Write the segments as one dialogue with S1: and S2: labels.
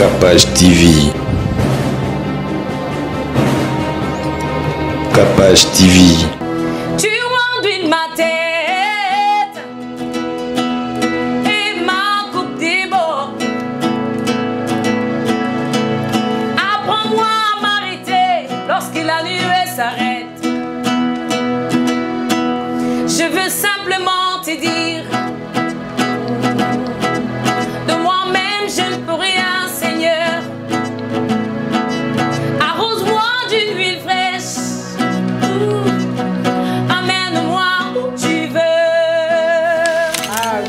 S1: Capage TV. Capage TV.
S2: Tu enduis ma tête et ma coupe déborde. Apprends-moi à m'arrêter lorsque la nuée s'arrête. Je veux simplement te dire, de moi-même je ne peux rien, Seigneur. Arrose-moi d'une huile fraîche. Amène-moi où tu veux.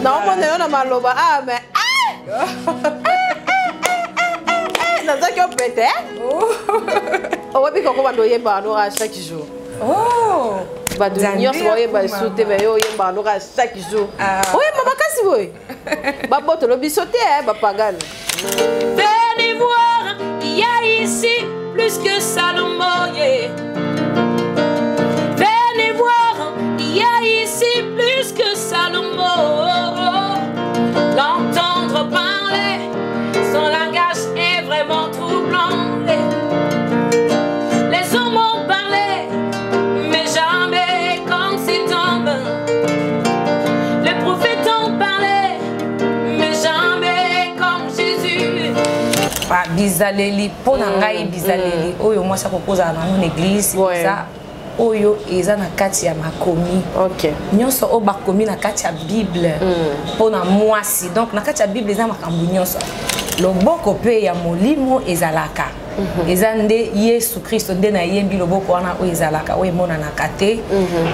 S3: Non, on a maloba. Ah, mais. Dans un qui pété. Oh, ouais, puis comment on doit y aller chaque jour.
S2: Oh!
S3: Bah, de l'union, c'est vrai, bah, sauter, mais yo, y aller chaque jour. Oui, maman, qu'est-ce que c'est? Bah, bon, tu l'as sauté, hein, bah, pas gagne.
S2: Venez voir, il y a ici plus que Salomon. Yeah. Venez voir, il y a ici plus que Salomon. L'entendre parler, son langage est vraiment troublant. Les hommes ont parlé, mais jamais comme cet homme. Les prophètes ont parlé, mais jamais comme Jésus. Bizaleli, pour nangai bizaleli. Oyo moi ça propose à mon église. Ça, oyo eza na kati ya makomi.
S3: Ok.
S2: Nyonso o bakomi na kati ya Bible. Pour na mwasi. Donc na kati ya Bible eza makambo nyonso. Loboko pe ya molimo ezalaka. Eza nde Yesu Kristo nde na yembi loboko wana o ezalaka o emona na kate.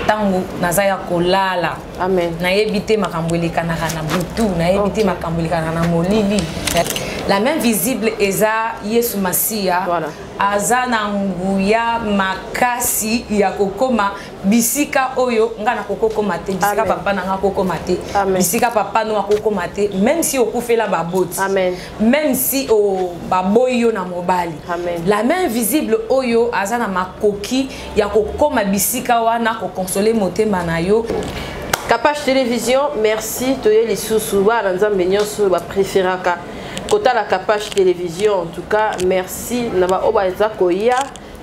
S2: Tango naza ya kolala.
S3: Amen.
S2: Na yebite makambo elekanaka na butu, na yebite makambo elekanaka na molili. La main visible eza Yesu Masia.
S3: Voilà.
S2: Aza na nguya makasi ya kokoma bisika oyo nga na kokoma te, bisika papa na nga kokoma te, bisika papa no kokoma te, même si okufela baboti.
S3: Amen.
S2: Même si o baboyo na mobali.
S3: Amen.
S2: La main visible oyo aza na makoki ya kokoma bisika wana ko consoler motema na yo.
S3: Capage Télévision, merci. Toye les sous-sous, voilà, nous avons besoin de préférer. Kota la Capage Télévision, en tout cas, merci. Naba oba eza koya,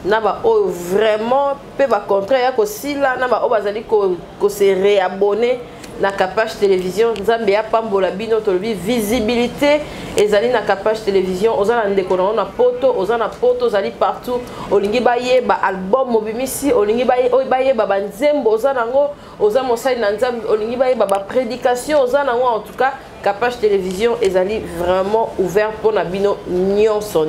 S3: naba o vraiment peut ba contraire ko sila, naba oba zali ko se réabonner na Capage Télévision. Nzambe ya pambola bino tolobi visibilité ezali na Capage Télévision. Ozana ndeko na poto, ozana poto zali partout. Olingi baye ba album mobimisi, olingi baye ba banzembo, ozana ngo, ozana mosai na nzambe, olingi baye ba prédication, ozana ngo en tout cas. Capage Télévision ezali vraiment ouvert pour na bino nyonso.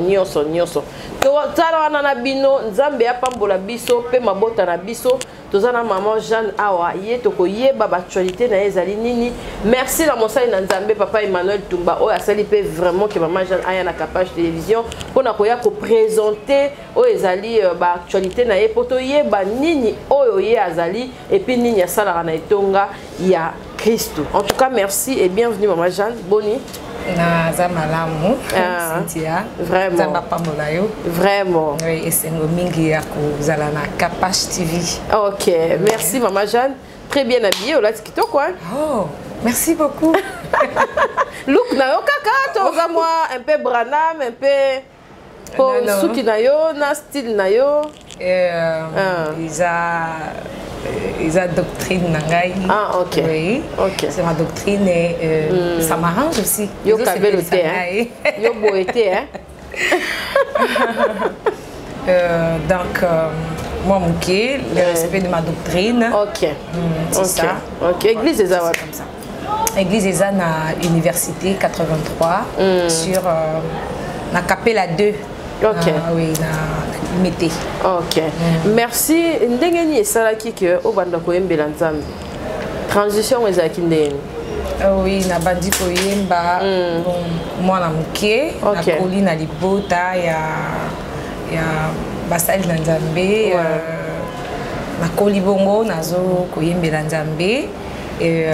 S3: To tala wana na bino nzambe ya pambola biso pe mabota na biso tozana maman Jeanne awa ye to koyeba ba actualité na ezali nini. Merci la mosali na nzambe papa Emmanuel Tumba o asali pe vraiment que maman Jeanne aya na Capage Télévision pour na koya ko présenter o ezali ba actualité na ye poto yeba nini oyo ye azali et puis nini ya sala na etonga ya Christ. En tout cas, merci et bienvenue, Maman Jeanne. Boni.
S2: Naza malamu, Cynthia.
S3: Vraiment. Vraiment.
S2: Oui, et c'est un mingi à kozala na Capage TV.
S3: Ok, merci, Maman Jeanne. Très bien habillée. Ola tikito quoi.
S2: Oh, merci beaucoup.
S3: Look na yo kaka, toza moi un peu Branham, un peu suki na yo, na style na yo.
S2: Isa doctrine nangai.
S3: Ah ok.
S2: Oui.
S3: Ok.
S2: C'est ma doctrine et ça m'arrange aussi.
S3: Yo kabeloté hein. Yo boété hein.
S2: Donc moi mouké le respect de ma doctrine.
S3: Ok.
S2: C'est ça.
S3: Ok. Église des Awa
S2: comme ça. Église des na Université 83 sur na Capella 2.
S3: Ok.
S2: Oui, na mété.
S3: Ok. Merci. Ndengeni esalaki que obanda koyembela nzambe. Transition ezaki ndeni.
S2: Oui, na bandi koyemba mwana muke na koli na libota ya basali na nzambe na koli bongo nazo koyembela nzambe
S4: et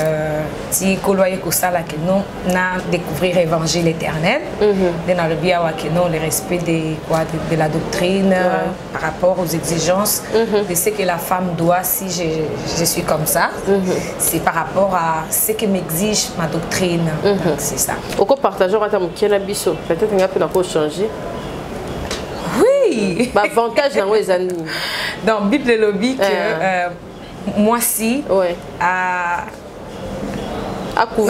S4: si koloye kosala que nous na découvrir l'évangile éternel dans le bien que non le respect de la doctrine par rapport aux exigences de ce que la femme doit si je suis comme ça c'est par rapport à ce que m'exige ma doctrine c'est ça
S3: oko partager à ta mukena biso peut-être nga peut encore changer
S4: oui
S3: ba avantage dans les années
S4: dans Bible lobby que moi si à oui,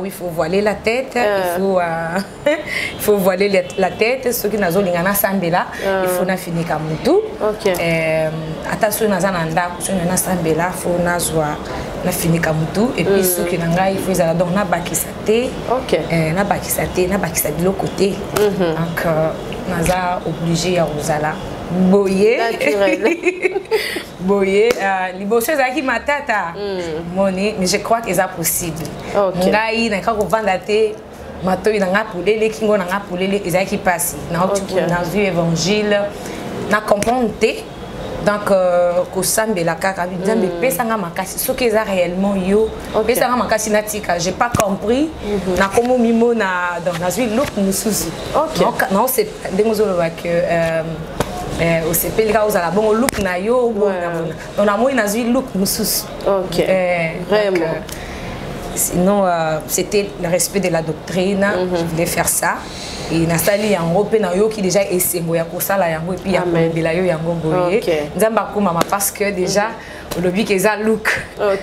S4: il faut voiler la tête, il faut voiler la tête. Ceux qui n'ont pas sambela, il faut na finir comme tout. Attention, na zananda, ceux qui n'ont sambela, il faut na finir comme tout. Et puis ceux qui n'ont pas, il faut ils donc na bakisate, na bakisate de l'autre côté. Donc naza obligé à usala. Boyer, boyer, liboso ezaki matata, moni, mais je crois que c'est possible. Ngai na kako vandate matoi na ngapulele kingo na ngapulele ezaki pasi. Na vu évangile, na comprendre donc ko sambela kaka nzambe pesanga makasi soki eza réellement yo pesanga makasi natika j'ai pas compris na komo mimo na dans na vu look mususu. Donc non c'est ndengozoloba que au CP aux à la bon look na yo on a moins nazi look musus vraiment sinon c'était le respect de la doctrine je voulais faire ça et nasali yango pe na yo qui déjà esengo ya kosala yango et puis ya mbela yo yango boye nzamba ko mama parce que déjà le but que ça look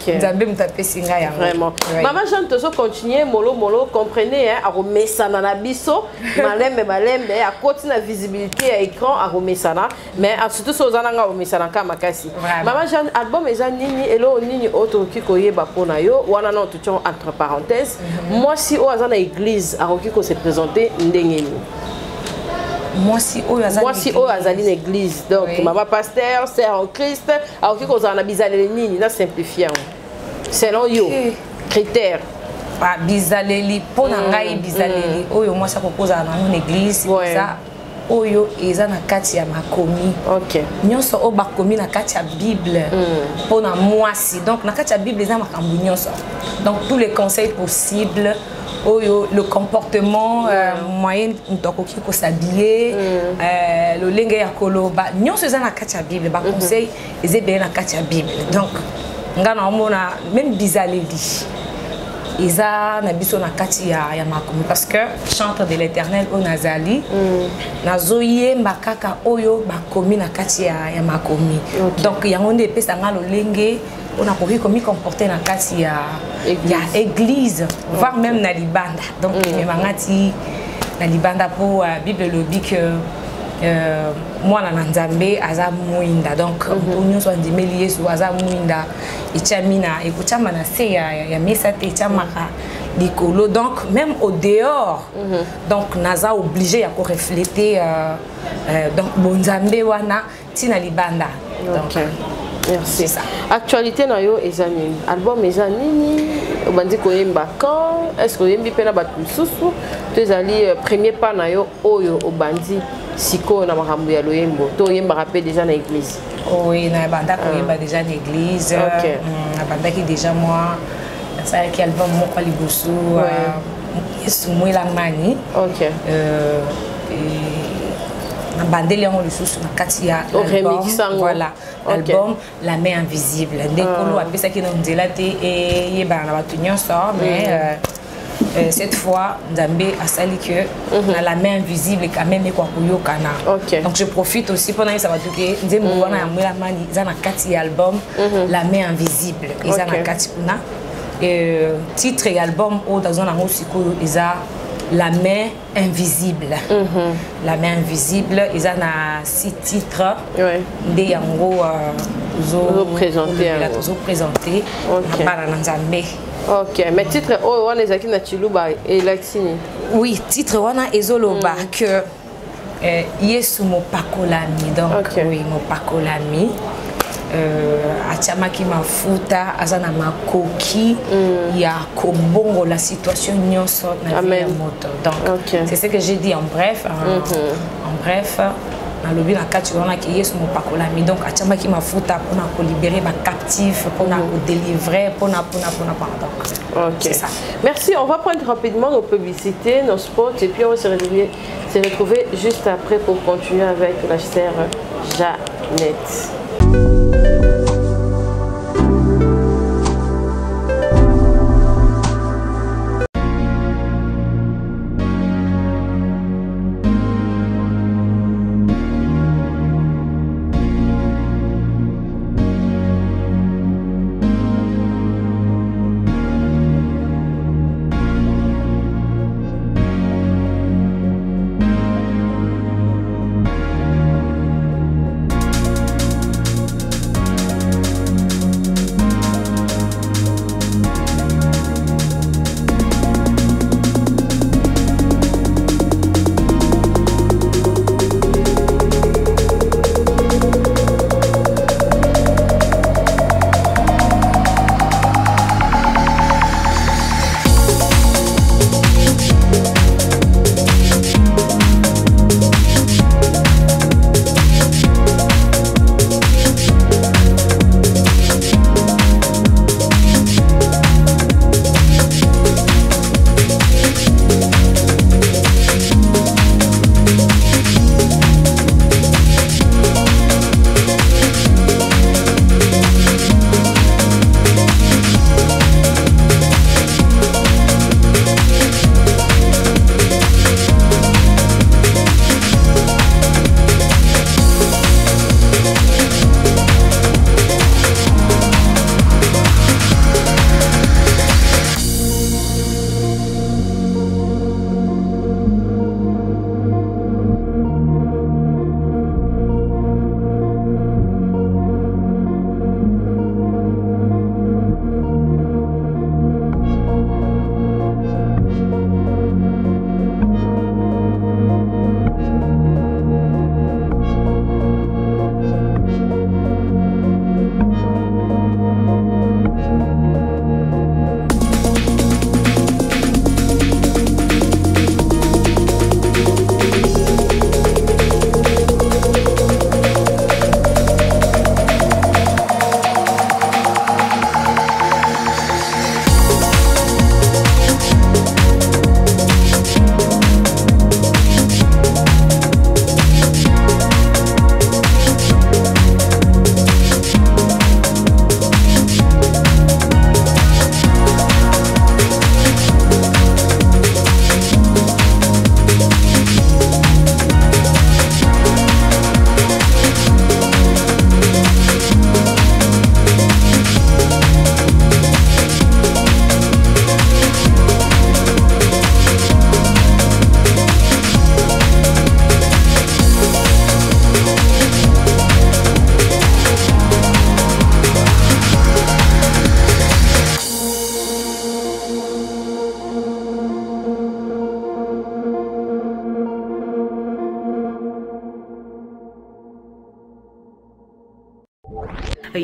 S4: nzambe mutape singa yango
S3: vraiment maman Jeanne tozo continuer molo comprenez hein à remettre na biso malembe à continuer la visibilité à écran à remettre mais surtout so zana nga remettre na kama kasi maman Jeanne album eza nini elo nini otoki koyeba pona yo wana na tout entre parenthèses moi si o azana église a ko se présenter ndenge moi si o azali une église donc maman pasteur sœur en Christ a ko kozana bizaleli nini na simplifier selon yo critères
S4: ba bizaleli pona ngai bizaleli oyo moi ça propose na une église ça oyo eza na kati ya makomi nyonso o bakomi na kati ya Bible pona mwasi donc na kati ya Bible eza makambo nyonso donc tous les conseils possibles le comportement moyen ntokoki ko s'habiller le lenge ya koloba nyonso eza na kati ya Bible ba conseil ezebe na kati ya Bible donc ngana omona même bizaleli Isa na biso na kati ya makomi parce que chantre de l'Éternel au nazali nazoye makaka oyo bakomi na kati ya makomi donc yango nde pesa ngalo lenge on a koki komi comporter na kati ya église voire même na libanda donc mangati na libanda pour Bible lobby que moi na nzambe aza muinda donc ponyo so ndimeli Yesu aza muinda ichamina ekuchama na se ya mesa te chamaka likolo donc même au dehors donc naza obligé ya ko refléter donc bonzambe wana tina libanda donc
S3: merci ça actualité na yo ezani album ezani obandi koyemba quand est-ce que yembi pena batu susu tezali premier pas na yo oyo obandi siko na makambo ya loyembo to yemba rappel déjà na église
S4: oui na banda koyemba déjà na église na banda qui déjà moi ça qui album moko liboso Yesu mwela mani na bandeli yango lisusu na kati ya album voilà album La Main Invisible ndekolo apesa ki na nzela te e yeba na batu nyonso mais cette fois Nzambe a sali que La Main Invisible quand même quoi koyokana donc je profite aussi pendant que ça va toucher nzembo wana ya mwela mani za na kati ya album La Main Invisible za na kati kuna titre et album au dans un aussi isa La Main Invisible. La Main Invisible, ils ont 6 titres. Des yango présenté.
S3: Ok, mais titre oh on ezaki na chiluba et laxini.
S4: Oui, titre wana ezoloba que Yesu mo pakolami donc oui mo pakolami. Achamaki mafuta azana makoki ya kobongo la situation nyonso na vie ya moto donc c'est ce que j'ai dit en bref en bref na lobi na kati wana ki yesu mopakolami donc atiambaki mafuta mpona kolibere bacaptif mpona kodélivrer mpona
S3: ok, c'est ça. Merci, on va prendre rapidement nos publicités, nos spots et puis on va se retrouver juste après pour continuer avec la chère Jeannette.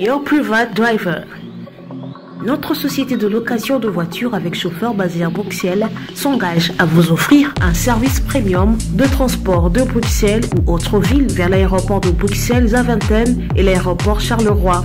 S5: Your Private Driver. Notre société de location de voitures avec chauffeur basée à Bruxelles s'engage à vous offrir un service premium de transport de Bruxelles ou autre ville vers l'aéroport de Bruxelles-Zaventem et l'aéroport Charleroi.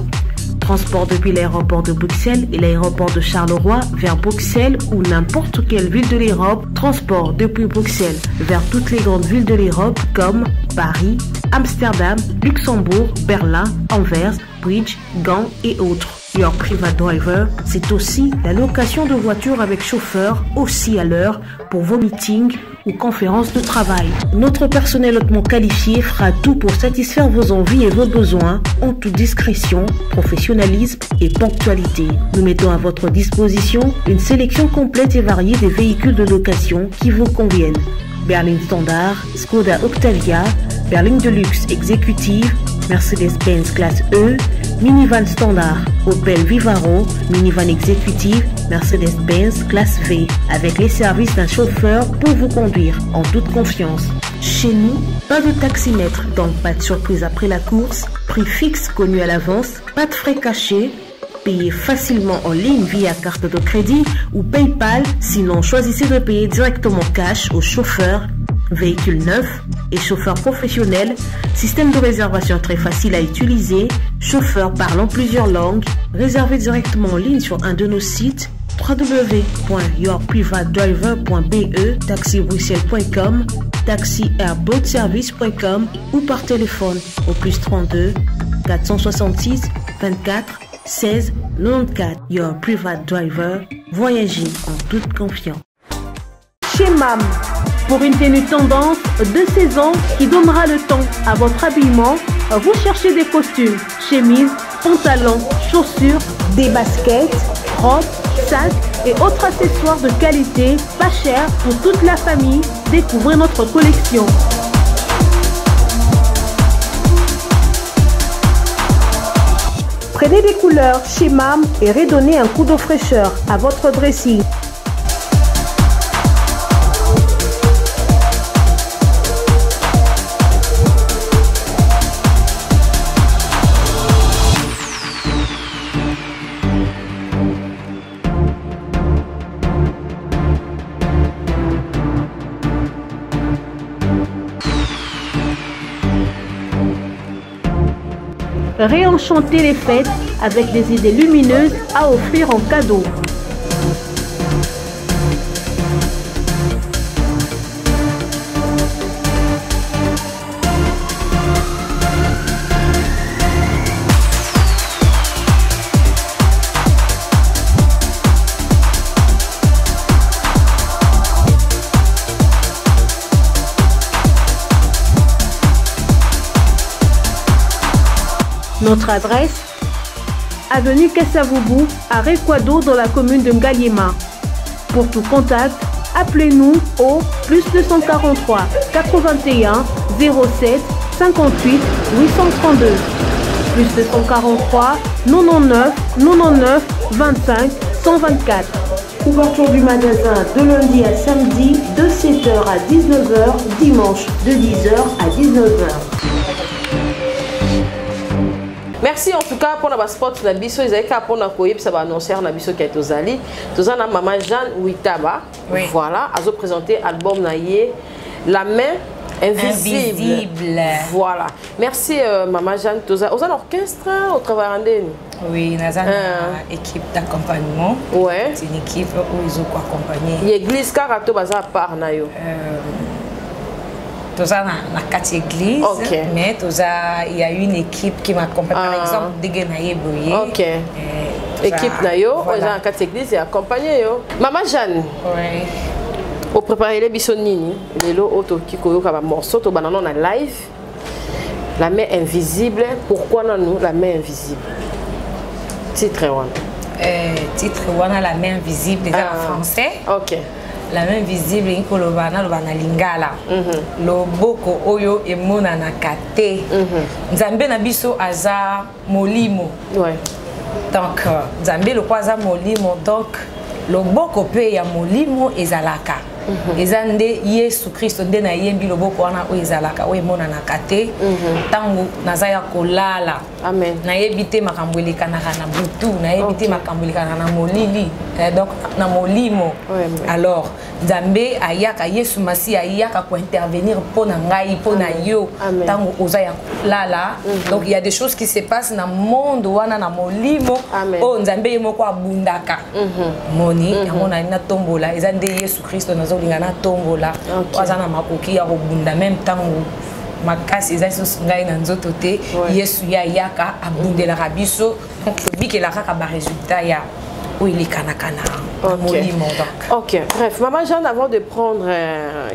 S5: Transport depuis l'aéroport de Bruxelles et l'aéroport de Charleroi vers Bruxelles ou n'importe quelle ville de l'Europe. Transport depuis Bruxelles vers toutes les grandes villes de l'Europe comme Paris, Amsterdam, Luxembourg, Berlin, Anvers, Bridge, Gand et autres. Your Private Driver, c'est aussi la location de voitures avec chauffeur aussi à l'heure pour vos meetings ou conférences de travail. Notre personnel hautement qualifié fera tout pour satisfaire vos envies et vos besoins en toute discrétion, professionnalisme et ponctualité. Nous mettons à votre disposition une sélection complète et variée des véhicules de location qui vous conviennent. Berline Standard, Skoda Octavia, berline de luxe exécutive, Mercedes-Benz classe E, minivan standard, Opel Vivaro, minivan exécutive, Mercedes-Benz classe V, avec les services d'un chauffeur pour vous conduire en toute confiance. Chez nous, pas de taximètre, donc pas de surprise après la course, prix fixe connu à l'avance, pas de frais cachés, payez facilement en ligne via carte de crédit ou PayPal, sinon choisissez de payer directement cash au chauffeur véhicules neufs et chauffeurs professionnels, système de réservation très facile à utiliser, chauffeurs parlant plusieurs langues, réservez directement en ligne sur un de nos sites www.yourprivatedriver.be, taxibruxelles.com, taxiairboatservice.com ou par téléphone au +32 466 24 16 94. Your Private Driver, voyagez en toute confiance. Chez MAM, pour une tenue tendance de saison qui donnera le ton à votre habillement, vous cherchez des costumes, chemises, pantalons, chaussures, des baskets, robes, sacs et autres accessoires de qualité, pas cher pour toute la famille. Découvrez notre collection. Prenez des couleurs chez MAM et redonnez un coup de fraîcheur à votre dressing. Réenchanter les fêtes avec des idées lumineuses à offrir en cadeau. Notre adresse, avenue Kassavoubou, à Rekwado dans la commune de Ngaliema. Pour tout contact, appelez-nous au +243 81 07 58 832 +243 99 99 25 124. Ouverture du magasin de lundi à samedi de 7h à 19h, dimanche de 10h à 19h.
S3: Merci en tout cas pour la spot na biso ezaka pour na koyeb ça va annoncer na biso qui est tozali tozana maman Jeanne Witaba. Oui. Voilà, azo présenter album na yé La main invisible. Voilà. Merci maman Jeanne toza aux orchestre au travail andeni.
S4: Oui, nous avons une équipe d'accompagnement.
S3: Ouais.
S4: C'est une équipe où ils ont accompagné.
S3: L'église Karato baza par na yo.
S4: Dans la 4 églises, okay. Mais il y a une équipe qui m'accompagne. Par exemple, Degenaye Boye.
S3: Ok. Équipe Nayo, voilà. Dans la 4 églises et accompagné yo. Maman Jeanne.
S4: Oui.
S3: Au préparer les bisonini, les lots auto qui koyo kaba morceau to banana na live. La main invisible. Pourquoi nous la main invisible? Titre one.
S4: Titre one la main invisible déjà en français.
S3: Ok.
S4: La main visible in kolobana lobana lingala loboko oyo emona na kate nzambe na biso aza molimo.
S3: Ouais.
S4: Donc nzambe lo kwa aza molimo, donc loboko pe ya molimo ezalaka eza nde Yesu Kristo nde na yembi loboko wana oyo ezalaka oyo emona na kate tango naza ya kolala.
S3: Amen.
S4: Na yebite makambo elekanaka na butu, na yebite makambo elekanaka na molili, donc na molimo. Alors nzambe ayaka Yesu Masi ayaka ko intervenir pour na ngai pour na yo tango oza ya kolala. Donc il y a des choses qui se passent na monde wana na molimo o nzambe yemoko abundaka moni yango na tombola eza nde Yesu Kristo nazo linga na tombola oza na makoki ya kobunda même tango makasi eza so ngai na nzoto te Yesu ya yaka abundela rabiso donc bike la kaka ba résultat ya où il est canacana.
S3: Ok, bref, maman Jeanne, avant de prendre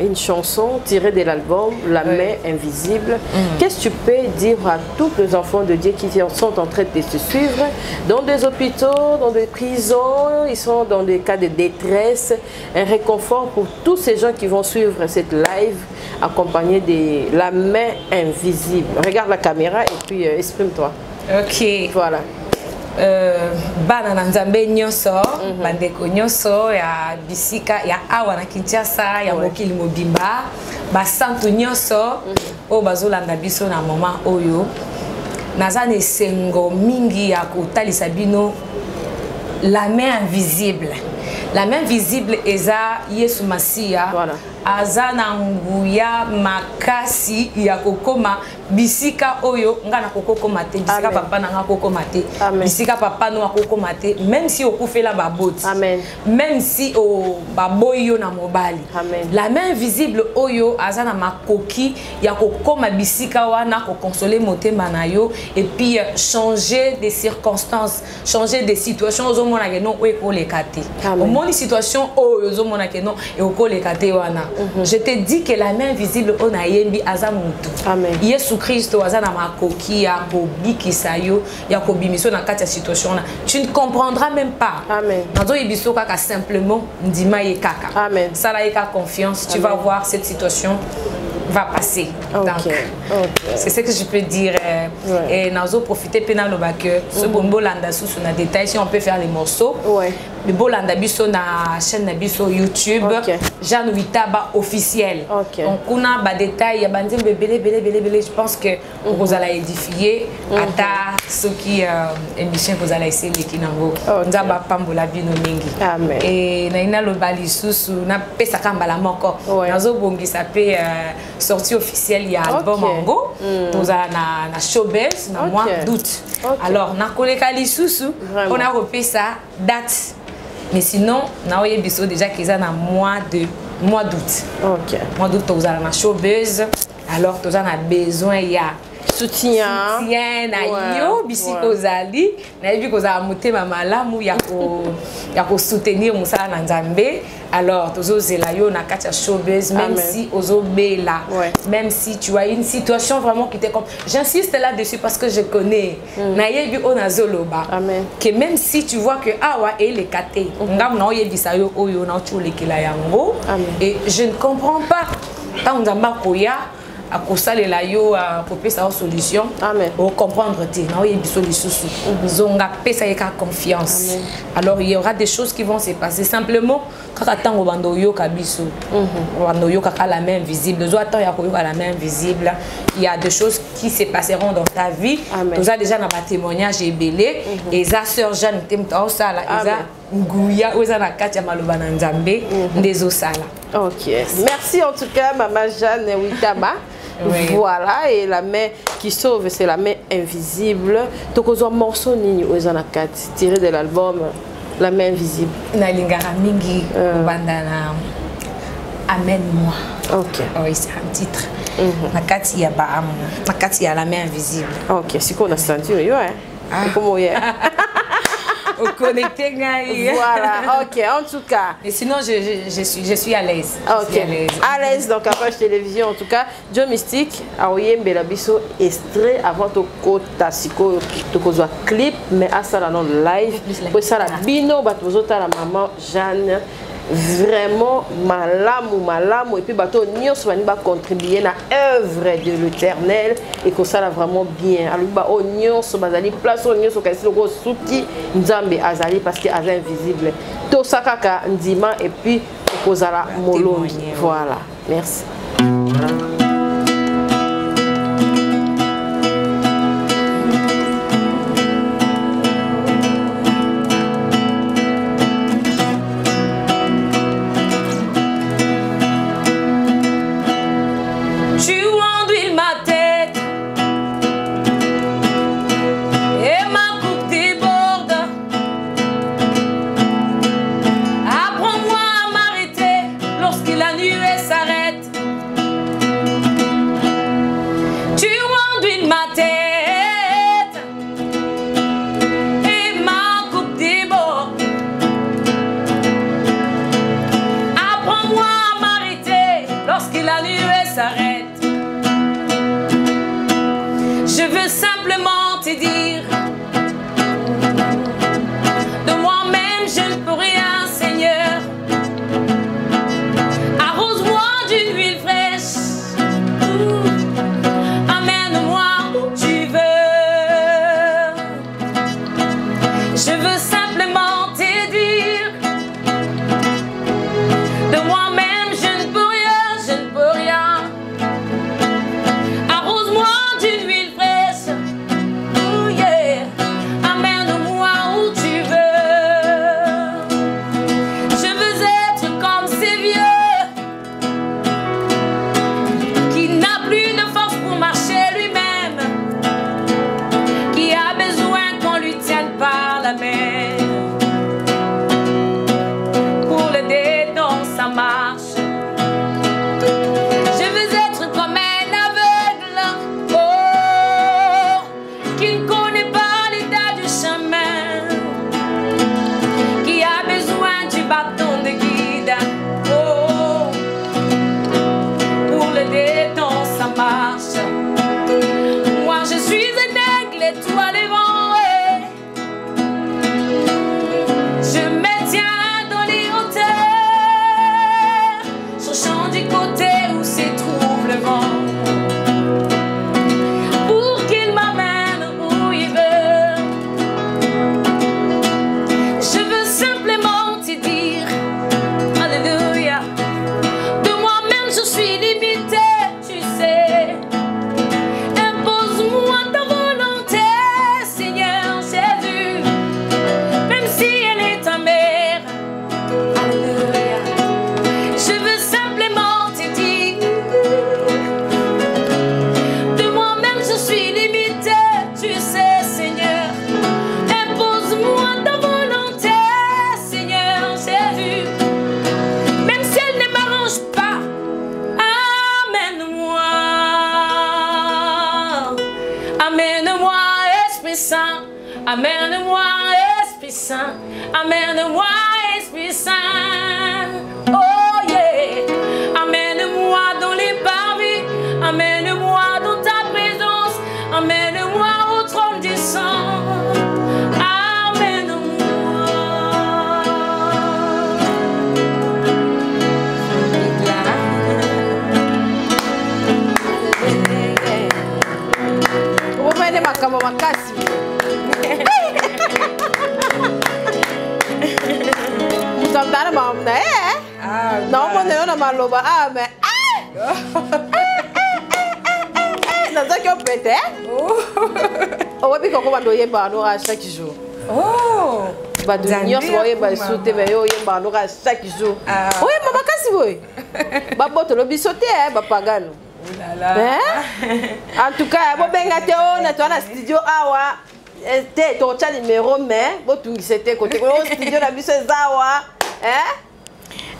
S3: une chanson tirée de l'album La main invisible, qu'est-ce que tu peux dire à tous les enfants de Dieu qui sont en train de se suivre dans des hôpitaux, dans des prisons, ils sont dans des cas de détresse, un réconfort pour tous ces gens qui vont suivre cette live accompagnée de La main invisible. Regarde la caméra et puis exprime-toi.
S4: Ok.
S3: Voilà.
S4: Bana na nzambe nyonso bandeko nyonso ya bisika ya awa na Kinshasa ya mokili mobimba basantu nyonso o bazolanda biso na moment oyo naza na esengo mingi ya kotalisa bino la main invisible. La main visible eza Yesu Masia azana nguya makasi ya kokoma bisika oyo ngana kokoko mate bisika papa na ngako mate bisika papa no akoko mate même si okufela baboti même si o baboyo na mobali la main invisible oyo azana makoki ya kokoma bisika wana ko consoler motema na yo et puis changer des circonstances changer des situations ozo mona ke non eko lekate au moins situation oyo ozo mona ke non eko lekate wana je te dis que la main invisible on a yembi azamutu Yesu Christ azana makoki ya kobikisa yo ya kobimiso na kati ya situation na tu ne comprendras même pas nazo yebiso kaka simplement ndima ye kaka sala ye ka confiance tu vas voir cette situation va passer. Donc, c'est ce que je peux dire. Et nous profiter pendant le bac. Ce bon bolanda sous un détail, si on peut faire les morceaux. Le bolanda biso na chaîne biso YouTube. Jean Witaba officiel. Donc on a ba détail, ya bandem belé. Je pense que vous allez édifier. Ata ce qui émission vous allez essayer les kinango. Nzaba pambola bino mingi. Amen. Et na ina lo bali susu na pesa kambala moko. Nazo bongi ça peut sortie officielle il y a album Ango nous a na showbiz na mois d'août alors na koleka lisusu on a repéré ça date mais sinon na oye biso déjà qu'ils a na mois d'août mois d'août vous a na showbiz alors tous a besoin il y a soutien na yo bisiko zali na yebi ko za motema malamu ya ko soutenir musala na Nzambe alors tozo zela yo na kati ya showbiz même si ozo bela même si tu as une situation vraiment qui te comme j'insiste là-dessus parce que je connais na yebi ona zoloba que même si tu vois que awa et les kate ngam na yebi sa yo oyo na chulekela yango et je ne comprends pas tant Nzamba koya à causer la yo à proposer sa solution au comprendre ti na oyebi solution zonga pesa yeka confiance alors il y aura des choses qui vont se passer simplement quand attend au bando yo kabiso bando yo kaka la main invisible zo attend ya ko la main invisible il y a des choses qui se passeront dans ta vie tu as déjà na ba témoignage ebelé et sa sœur Jeanne temta osala eza nguya oza na kati ya maloba na Nzambe ndezo sala.
S3: OK, merci en tout cas maman Jeanne Witaba. Voilà, et la main qui sauve, c'est la main invisible. Donc, on a un morceau nini tiré de l'album La main invisible.
S4: Na lingara mingi bandana amène-moi.
S3: OK.
S4: Oui, c'est un titre. Nakati ya la main invisible.
S3: OK, c'est qu'on a senti comment
S4: connecté.
S3: Voilà, OK, en tout cas.
S4: Et sinon, je suis à l'aise.
S3: OK, à l'aise dans Capage Télévision. En tout cas, Joe Mystique a envoyé Mbelabiso extrait avant de kota siko de kozwa clip, mais à ça la non live. Pour ça la bino batozota la maman Jeanne. Vraiment malamu et puis bateau nyos va contribuer à l'œuvre de l'Éternel et que ça là vraiment bien alors ba nyos bazali place nyos kasi loko souki Nzambe azali parce que azali invisible to sakaka ndima et puis kozala molongi voilà merci.
S4: Amène-moi, Esprit Saint. Amène-moi, Esprit Saint. Oh yeah. Amène-moi dans les parvis. Amène-moi dans ta présence. Amène-moi au trône du sang.
S3: Makambo makasi. Mutamdana mamna non mon na maloba mais naza ki opete owebi koko bando yemba no à chaque jour.
S4: Oh
S3: bando nyos boyemba soute mais yo yemba no à chaque jour. Oui mama kasi boy baboto lo bisote ba pagano. En tout cas, bon ben gâté on est dans studio awa te to cha numéro mais bon tout c'était côté studio la biso zawa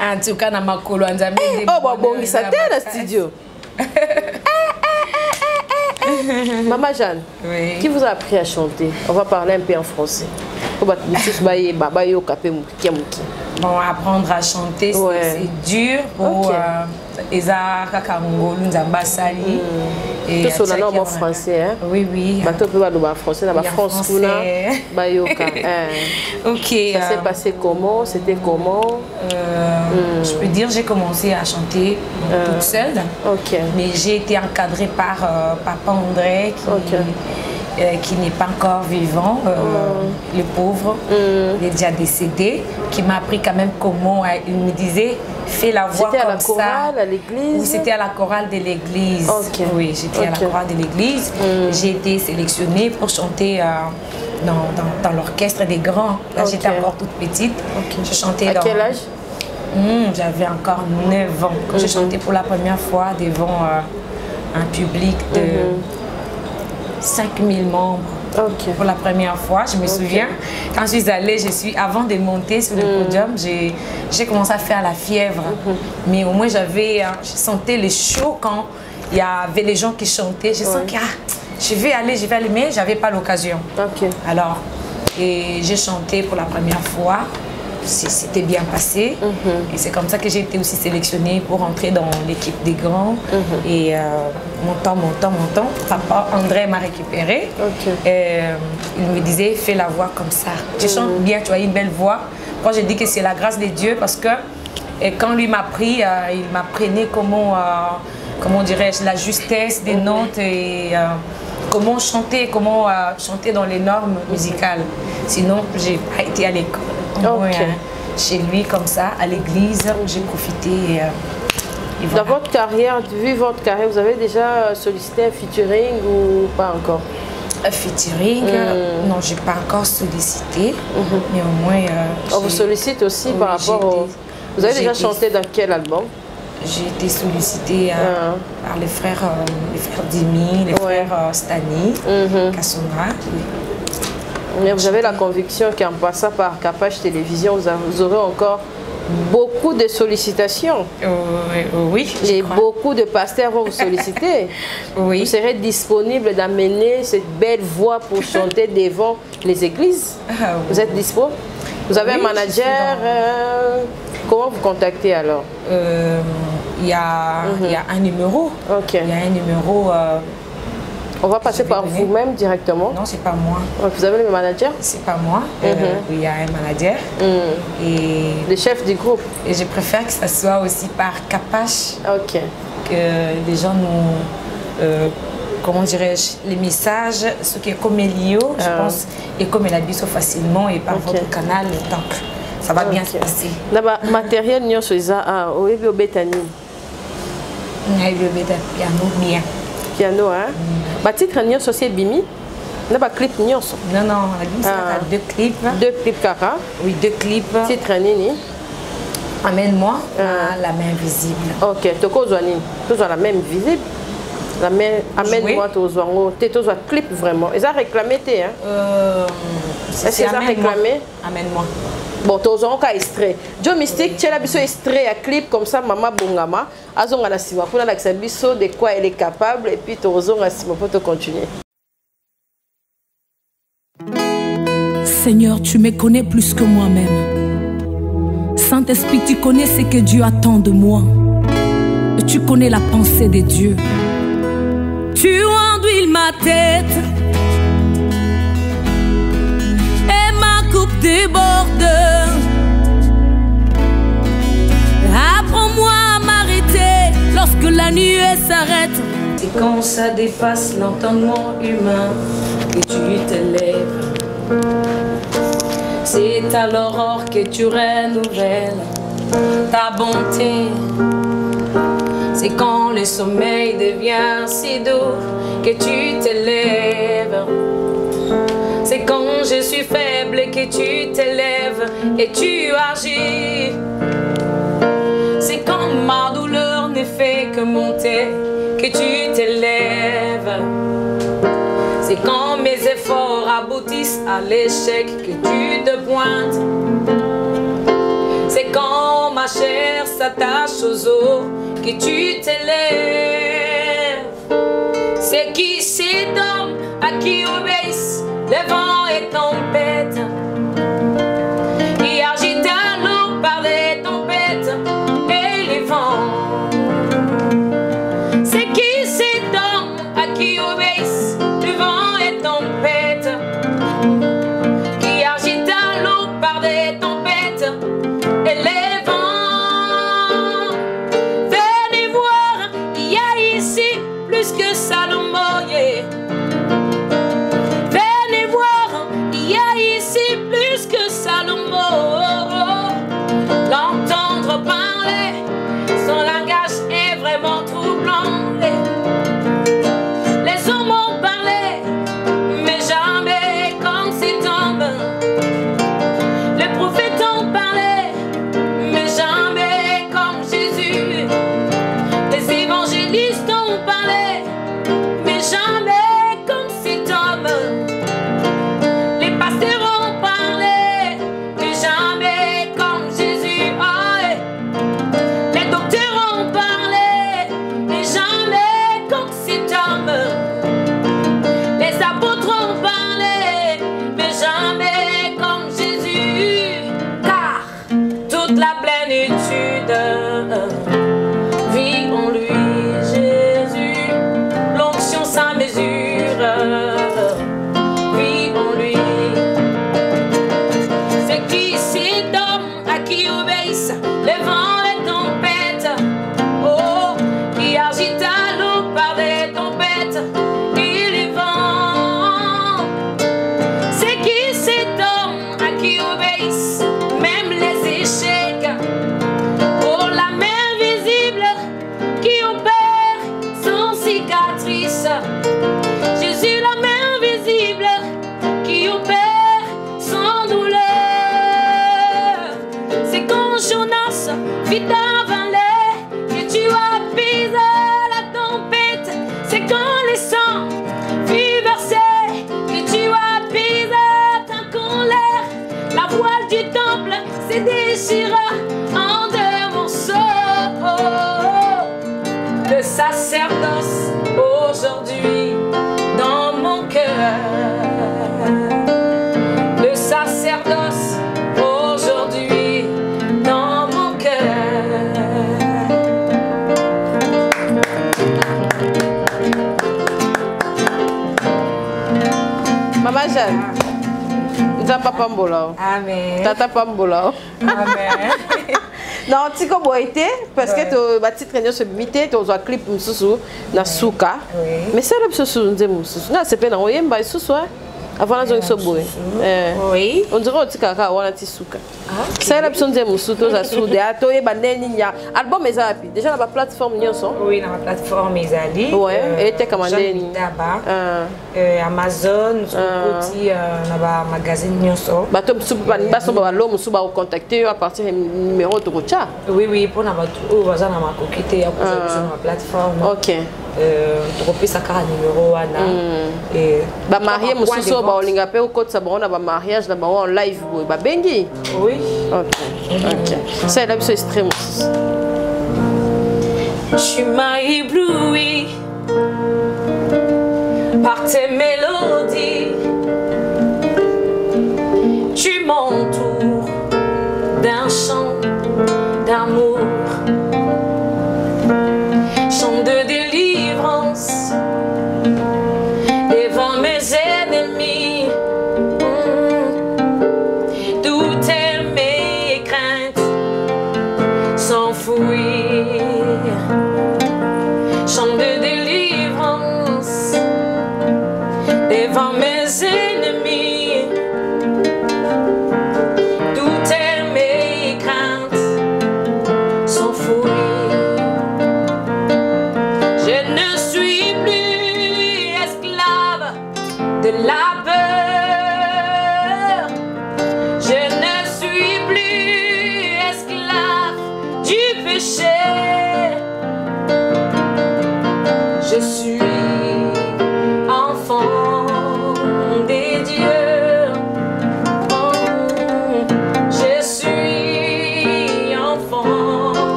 S4: en tout cas na makolo nzambe
S3: oh bon bon ça te na studio. Maman Jeanne, oui. Qui vous a appris à chanter? On va parler un peu en français.
S4: Bon, apprendre à chanter, c'est dur pour Eza Kakangolu Nzamba Sali.
S3: Tout ça là en français, hein?
S4: Oui, oui.
S3: Bateau peut parler français, la France kuna bayoka.
S4: OK.
S3: Ça s'est passé comment? C'était comment?
S4: Je peux dire j'ai commencé à chanter toute seule. OK. Mais j'ai été encadrée par Papa André qui n'est pas encore vivant, le pauvre, il est déjà décédé, qui m'a appris quand même comment, il me disait, fais la voix comme ça.
S3: C'était à la chorale, à l'église?
S4: Oui, c'était à la chorale de l'église. Oui, j'étais à la chorale de l'église. J'ai été sélectionnée pour chanter dans l'orchestre des grands. Là, j'étais encore toute petite. Je chantais
S3: à quel âge?
S4: J'avais encore 9 ans. Quand j'ai chanté pour la première fois devant un public de 5000 membres pour la première fois, je me souviens. Quand je suis allée, avant de monter sur le podium, j'ai commencé à faire la fièvre. Mais au moins, je sentais le chaud quand il y avait les gens qui chantaient. Je sens que je vais aller, mais je n'avais pas l'occasion. Alors, j'ai chanté pour la première fois. C'était bien passé et c'est comme ça que j'ai été aussi sélectionnée pour entrer dans l'équipe des grands et mon temps, Papa André m'a récupéré et il me disait fais la voix comme ça, tu chantes bien, tu as une belle voix. Moi j'ai dit que c'est la grâce de Dieu parce que quand lui m'a pris, il m'apprenait comment dirais-je, la justesse des notes et comment chanter dans les normes musicales. Sinon j'ai pas été à l'école. Chez lui comme ça, à l'église, j'ai profité. Et
S3: voilà. Dans votre carrière, vu votre carrière, vous avez déjà sollicité un featuring ou pas encore?
S4: Un featuring, non, j'ai pas encore sollicité, mais au moins...
S3: on vous sollicite aussi par rapport au... Vous avez déjà chanté dans quel album?
S4: J'ai été sollicitée par les frères Dimi, les frères Stani, Kassonga.
S3: Mais vous avez la conviction qu'en passant par Capage Télévision, vous aurez encore beaucoup de sollicitations.
S4: Oui.
S3: Et beaucoup de pasteurs vont vous solliciter. Vous serez disponible d'amener cette belle voix pour chanter devant les églises. Vous êtes dispo? Vous avez un manager? Comment vous contactez alors?
S4: Il y a un numéro. Il y a un numéro.
S3: On va passer par vous-même directement?
S4: Non, c'est pas moi.
S3: Vous avez le manager? C'est
S4: pas moi. Il y a un manager. Et
S3: le chef du groupe?
S4: Et je préfère que ça soit aussi par Capache. Que les gens nous... comment dirais-je? Les messages, ce qui est comme Elio, je pense, et comme el abisso facilement et par votre canal. Donc, ça va bien se passer.
S3: D'abord, matériel, nous sommes au Betani.
S4: Piano, bien.
S3: Piano, hein? Bah, titre nyonso c'est Bimi. N'a pas clip nyonso.
S4: Non, c'est 2 clips.
S3: 2 clips kaka.
S4: Oui, 2 clips.
S3: Titre nini?
S4: Amène-moi la main visible.
S3: OK, toko nini? Toujours la même visible. La main amène-moi tozwango, tozwa clip vraiment. Ils ont réclamé hein? Est-ce qu'ils ont réclamé?
S4: Amène-moi.
S3: Bon, tu as un extrait. Joe Mystique, tu as un extrait, un clip comme ça, Maman Bongama. Azonga la sima, pour la biso de quoi elle est capable, et puis tu as un sima pour te continuer.
S6: Seigneur, tu me connais plus que moi-même. Saint-Esprit, tu connais ce que Dieu attend de moi. Et tu connais la pensée de Dieu. Tu enduis ma tête et ma coupe déborde. Apprends-moi à m'arrêter lorsque la nuit s'arrête.
S4: C'est quand ça dépasse l'entendement humain que tu t'élèves. C'est à l'aurore que tu renouvelles ta bonté. C'est quand le sommeil devient si doux que tu t'élèves. C'est quand je suis faible que tu t'élèves et tu agis. C'est quand ma douleur ne fait que monter que tu t'élèves. C'est quand mes efforts aboutissent à l'échec que tu te pointes. C'est quand ma chair s'attache aux os que tu t'élèves. C'est qui cet homme à qui obéissent les vents et tempêtes, qui agite à l'eau par les tempêtes et les vents. C'est qui cet homme à qui obéissent les vents et tempêtes, qui agite à l'eau par des tempêtes et les vents. Venez voir, il y a ici plus que Salomon, yeah. Venez voir, il y a ici plus que Salomon. L'entendre parler, son langage est vraiment troublant. Les hommes ont parlé, mais jamais comme cet homme. Les prophètes ont parlé, mais jamais comme Jésus. Les évangélistes ont parlé, mais jamais comme cet homme. Les pasteurs ont parlé, mais jamais comme Jésus. Oh, les docteurs ont parlé, mais jamais comme cet homme. Les apôtres ont parlé, mais jamais comme Jésus. Car toute la plénitude vit en lui, Jésus. L'onction sans mesure vit en lui. C'est qui cet homme à qui obéissent les vents et tempêtes, oh, qui agite à l'eau par des tempêtes et les vents. C'est qui cet homme à qui obéissent même les échecs, pour la main visible qui opère sans cicatrice. Jésus, la main visible qui opère sans douleur. C'est quand Jonas vit ta vallée que tu apaises la tempête. C'est quand les sangs vit verser que tu apaises ta colère. La voile du temple se déchira en deux morceaux. Le sacerdoce aujourd'hui dans mon cœur. Le sacerdoce aujourd'hui dans mon cœur.
S3: Maman Jeanne, tu as papa Mbola.
S4: Amen.
S3: Tata Pambola.
S4: Amen.
S3: Non, tu as parce que tu as titre sur mité, tu as clip mususu na suka. Mais c'est le mususu nze mususu. Na c'est pas na oyemba isusu avant la zone soboé.
S4: Oui.
S3: On dirait que tu as wana ti suka. C'est la option nze mususu to za sude ato yeba neni nya. Album est api. Déjà na plateforme nyonso.
S4: Oui, na plateforme ezali.
S3: Ouais, et était commandé ni
S4: Amazon, petit na ba magazine nyonso.
S3: Ba to mususu ba baso ba lo mususu ba contacter à partir du numéro de Rocha.
S4: Oui, oui, pour na ba tout baza na makokite ya kuza sur ma plateforme.
S3: OK.
S4: Tropisa kara numéro wana. Et
S3: ba marié mususu ba olinga pe ko tsa ba ba mariage na ba en live ba bengi.
S4: Oui.
S3: OK. OK. C'est la chose extrême.
S4: Tu m'as ébloui par tes mélodies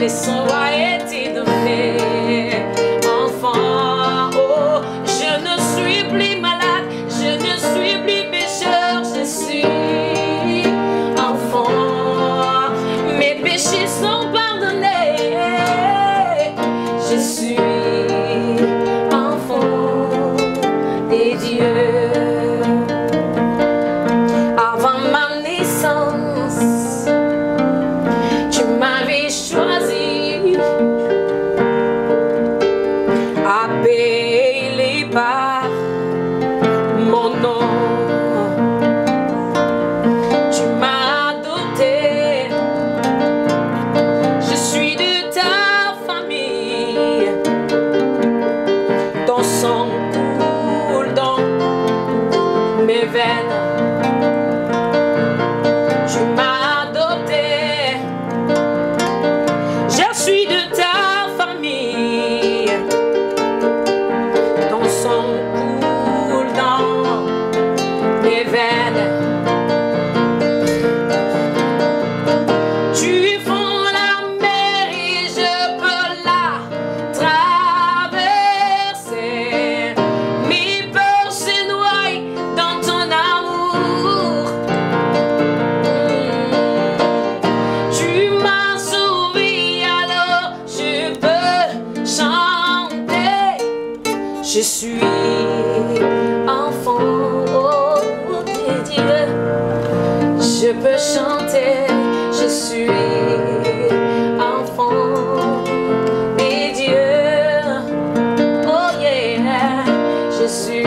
S2: laissons a été donné. Enfant, oh, je ne suis plus malade, je ne suis plus pécheur, je suis enfant. Mes péchés sont pardonnés, je suis enfant des dieux. Avant ma naissance, tu m'avais choisi, appelé par mon nom. Tu m'as adopté, je suis de ta famille. Ton sang coule dans mes veines. Tu m'as adopté, je suis de ta famille. Ton sang coule dans mes veines. Tu fonds la mer et je peux la traverser. Mes peurs se noient dans ton amour. Tu m'as sauvé, alors je peux chanter. Je suis enfant de Dieu. Je peux chanter. Je suis enfant des dieux. Oh yeah. Je suis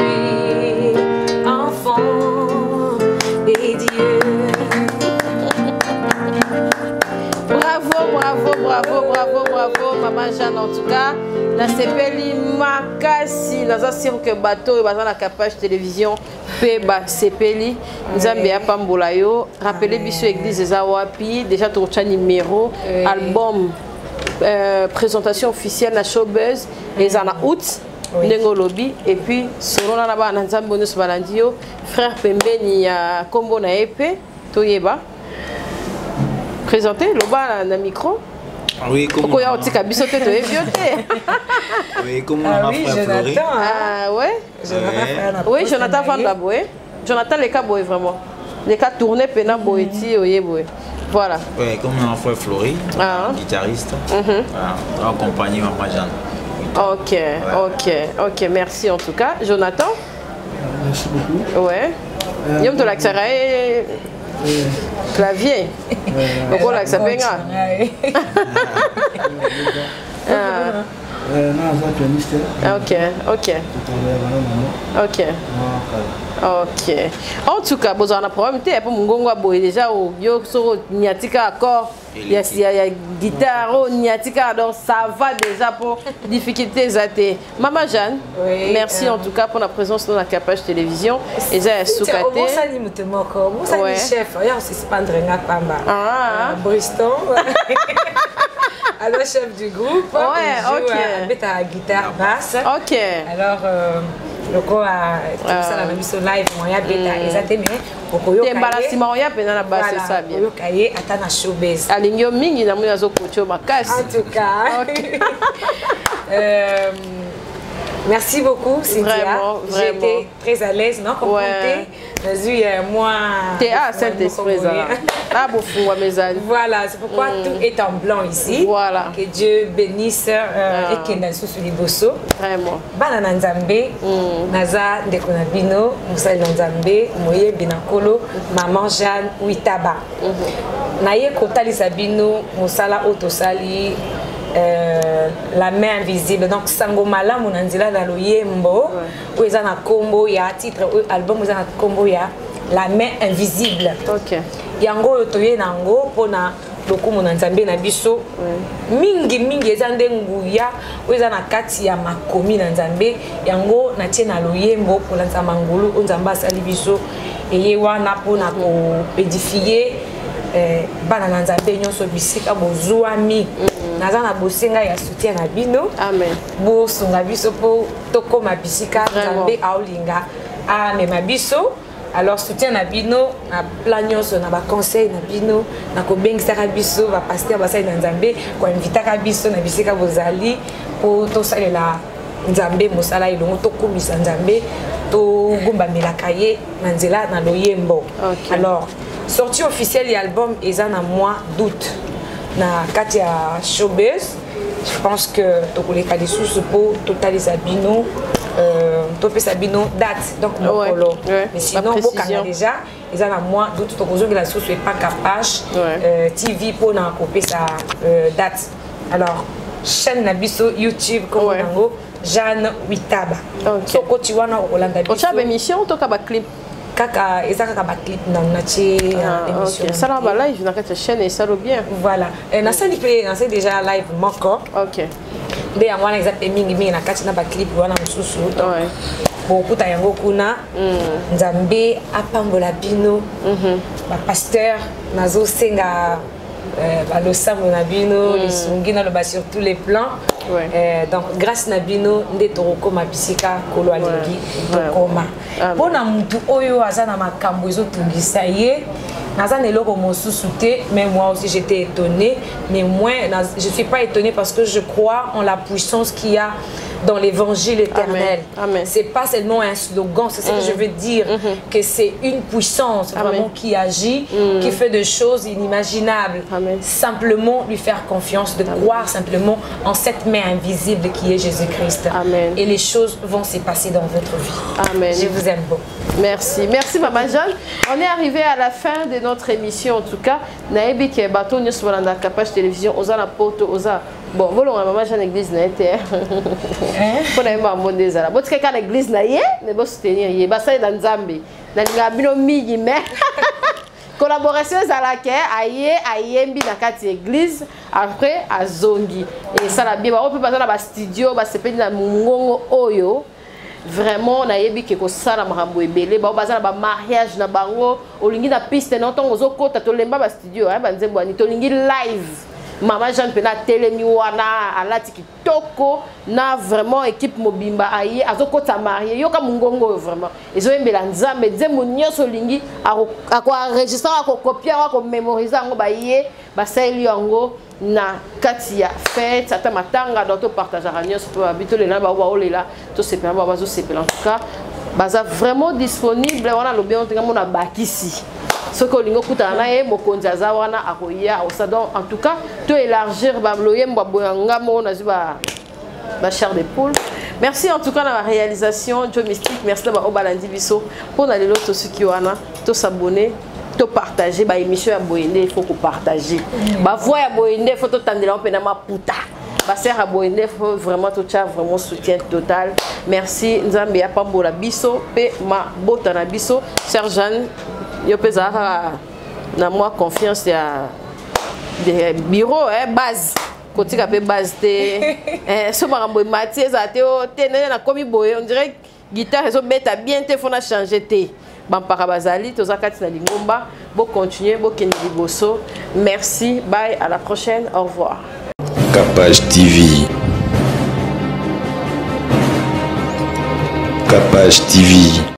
S2: enfant des dieux.
S3: Bravo, bravo, bravo, bravo, bravo, Maman Jeanne. En tout cas, la sepeli makasi, dans un cirque bateau, dans la capage télévision, Peba sepeli, Nzambe ya pambola yo. Rappelez biso église Zawapi, déjà ton numéro, album, présentation officielle na Showbuzz, les en août. Lobby et puis selon la bas Nzambe bonus balandio, frère Pembeni ya Kombo na épée, Toyeba. Présenter le bas dans le micro.
S7: Oui, comment
S3: pourquoi on tika bisoté to evioté.
S7: Oui, comment on a fait Fleury.
S3: Ah ouais. Oui, Jonathan Van Daboé. Jonathan les cas boy vraiment. Les cas tournés pena boeti oyeboé. Voilà.
S7: Oui, comme on a fait Fleury, guitariste. Voilà, accompagné Maman Jeanne.
S3: Ok, ok, ok, merci en tout cas. Jonathan.
S8: Merci beaucoup.
S3: Ouais. Yom de l'accès clavier. Donc on l'accès penga. Ok, ok. Ok. Ok. En tout cas, vous avez un problème. Pour mon boy déjà au bio sur niatika accord. Il y a guitare, niatika, donc ça va déjà pour difficultés zaté. Maman Jeanne, merci en tout cas pour la présence dans la capage télévision. Et j'ai soukaté.
S4: Bon ça ni mutemoko, bon ça ni chef. Ya c'est Spandrenga Pamba. Bristol. Alors chef du groupe.
S3: Ouais, ok.
S4: Avec ta guitare basse.
S3: Ok.
S4: Alors le quoi ça la même sur live moya beta exactement okoyo
S3: kaye tembalasima oya pena na base ça bien
S4: okoyo kaye atana showbiz
S3: alingyo mingi na muna zo kocho makasi
S4: en tout cas merci beaucoup Cynthia. J'ai été très à l'aise non comme moi
S3: Saint-Esprit ah bofuwa mezali
S4: voilà c'est pourquoi tout est en blanc ici
S3: voilà
S4: que Dieu bénisse et que nasu sur les bosso
S3: vraiment
S4: bana na nzambe naza ndeko na bino musali na nzambe moye binakolo Maman Jeanne Uitaba naye kotalisa bino musala otosali la main invisible donc sango malamu na nzela na loyembo où eza na kombo ya titre album eza na kombo ya la main invisible.
S3: OK.
S4: Yango toye nango pona lokumu na nzambe na biso mingi eza nde nguya où eza na kati ya makomi na nzambe yango na tie na loyembo pola nzamba ngulu nzamba asali biso eye wana pona ko édifier bana na nzambe nyonso bisika bozwami naza na bosenga ya soutien na bino
S3: amen
S4: bosunga biso po tokoma bisika nzambe aolinga amema biso Alors soutien na bino na plan nyonso na ba conseil na bino na ko bengisaka biso ba pasteur ba sai na Nzambe ko invitaka biso na bisika bozali po to salela Nzambe mosala ilongo to kumisa Nzambe to gumba melaka ye na nzela na loyembo. Alors sortie officielle de l'album eza na mois d'août na Katia Showbiz. Je pense que tokoleka des sous pour total Sabino topé Sabino date donc mon polo. Mais sinon bokanga déjà ils ont un mois d'août tokozo que la source est pas capage TV pour na couper sa date. Alors chaîne nabiso YouTube comme nango Jeanne Witaba. Soko tu wana Rolanda biso.
S3: Ocha émission to ka ba clip
S4: kaka ezaka ba clip na nachi émission.
S3: Ça là ba live na ka chaîne et ça lo bien.
S4: Voilà. Na scène c'est déjà live moko.
S3: OK.
S4: Nde yango wana exacte mingi na kati na ba clip wana mususu. Ouais. Bokuta yango kuna Nzambe apambola bino. Ba pasteur nazo senga le sambo Nabino, les sungina le bas sur tous les plans. Donc grâce Nabino, nde toroko ma bisika kolo alingi tokoma. Bona mutu oyo azana makambo ezo tungisa ye. Nazan eloko mosusu te, mais moi aussi j'étais étonnée. Mais moi, je suis pas étonnée parce que je crois en la puissance qu'il y a dans l'évangile éternel. C'est pas seulement un slogan, c'est ce que je veux dire, que c'est une puissance vraiment qui agit, qui fait des choses inimaginables. Simplement lui faire confiance, de croire simplement en cette main invisible qui est Jésus-Christ. Et les choses vont se passer dans votre vie. Je vous aime beaucoup.
S3: Merci. Merci Maman Jeanne. On est arrivé à la fin de notre émission en tout cas. Naebi qui est bateau nous sur la capage télévision oza la porte oza. Bon, voilà Maman Jeanne église na été. Pour na ma monde ezala. Bo tika ka l'église na ye, ne bo soutenir ye. Ba ça dans Nzambe. Na linga bino migi mais collaboration ezalaka ayembi na kati église après à zongi. Et ça la bien on peut passer dans ba studio, ba sepeli na mungongo oyo. Vraiment na yebi ke ko sala makambo ebele ba bazala ba mariage na bango olingi na piste na ntongo zokota to lemba ba studio ba nzembo ani to lingi live Maman Jeanne pena telemi wana alati kitoko na vraiment équipe mobimba ayi azokota marié yoka mungongo vraiment ezo yembela Nzambe nzembo nyonso lingi ako enregistrer ako copier ako mémoriser ngo ba ye ba saeli yango na katia fête ata matanga donc to partager nyonso pour habiter les na ba olela to sepela ba bazo sepela en tout cas baza vraiment disponible wana lobi on tenga mona bakisi ce que lingo kuta na ye mokonzi aza wana akoya donc en tout cas to élargir ba loyemba boyanga mo na zuba ba chair de poule. Merci en tout cas dans la réalisation Joe Mystique, merci d'avoir obalandi biso pour na lelo to suki wana to s'abonner to partager ba émission ya Boyende il faut ko partager ba voix ya Boyende il faut to tandela pena maputa ba sœur ya Boyende il faut vraiment to tcha vraiment soutien total. Merci Nzambe ya pambola biso pe ma bota na biso sœur Jeanne yo pesa na moi confiance ya de bureau base kotika pe base te so makambo Mathieu za te o te na komi boye on dirait guitare so beta bien te fona changer te bampaka bazali toza kati na lingomba bo continuer bo kende liboso. Merci, bye, à la prochaine, au revoir.
S1: Capage TV. Capage TV.